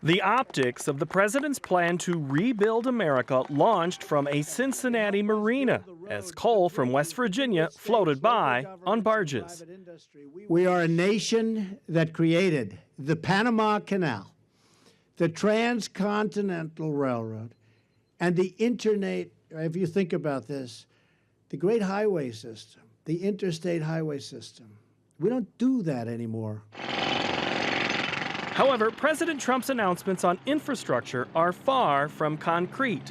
The optics of the president's plan to rebuild America launched from a Cincinnati marina as coal from West Virginia floated by on barges. We are a nation that created the Panama Canal, the Transcontinental Railroad, and the Internet, if you think about this, the great highway system, the interstate highway system. We don't do that anymore. However, President Trump's announcements on infrastructure are far from concrete.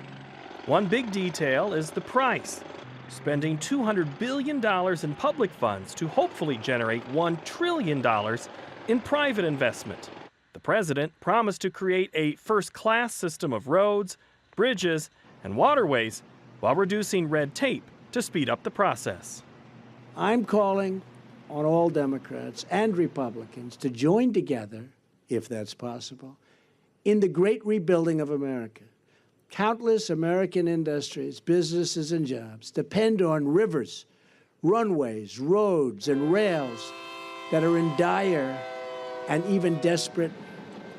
One big detail is the price, spending $200 billion in public funds to hopefully generate $1 trillion in private investment. The president promised to create a first-class system of roads, bridges, and waterways while reducing red tape to speed up the process. I'm calling on all Democrats and Republicans to join together, if that's possible, in the great rebuilding of America. Countless American industries, businesses, and jobs depend on rivers, runways, roads, and rails that are in dire and even desperate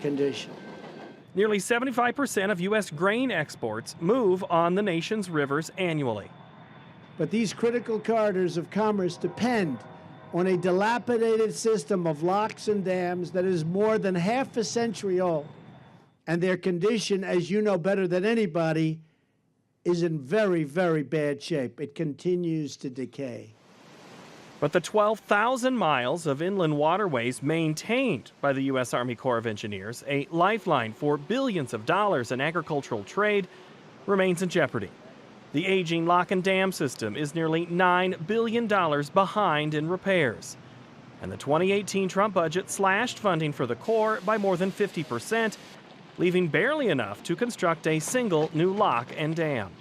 condition. Nearly 75% of U.S. grain exports move on the nation's rivers annually. But these critical corridors of commerce depend on a dilapidated system of locks and dams that is more than half a century old. And their condition, as you know better than anybody, is in very, very bad shape. It continues to decay. But the 12,000 miles of inland waterways maintained by the U.S. Army Corps of Engineers, a lifeline for billions of dollars in agricultural trade, remains in jeopardy. The aging lock and dam system is nearly $9 billion behind in repairs. And the 2018 Trump budget slashed funding for the Corps by more than 50%, leaving barely enough to construct a single new lock and dam.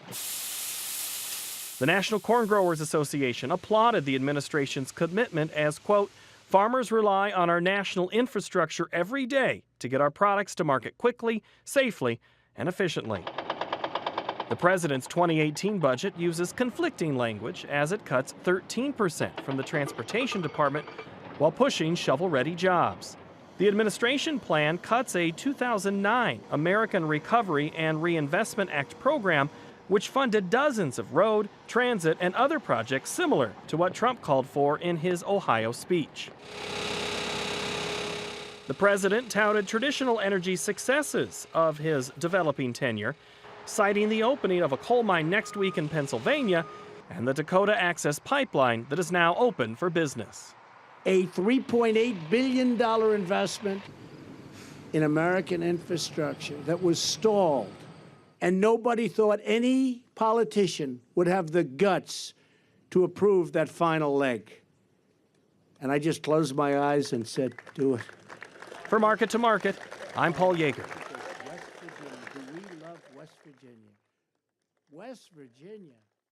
The National Corn Growers Association applauded the administration's commitment as, quote, "Farmers rely on our national infrastructure every day to get our products to market quickly, safely, and efficiently." The president's 2018 budget uses conflicting language as it cuts 13% from the Transportation Department while pushing shovel-ready jobs. The administration plan cuts a 2009 American Recovery and Reinvestment Act program which funded dozens of road, transit, and other projects similar to what Trump called for in his Ohio speech. The president touted traditional energy successes of his developing tenure, citing the opening of a coal mine next week in Pennsylvania and the Dakota Access Pipeline that is now open for business. A $3.8 billion investment in American infrastructure that was stalled, and nobody thought any politician would have the guts to approve that final leg. And I just closed my eyes and said, do it. For Market to Market, I'm Paul Yeager. West Virginia. Do we love West Virginia? West Virginia.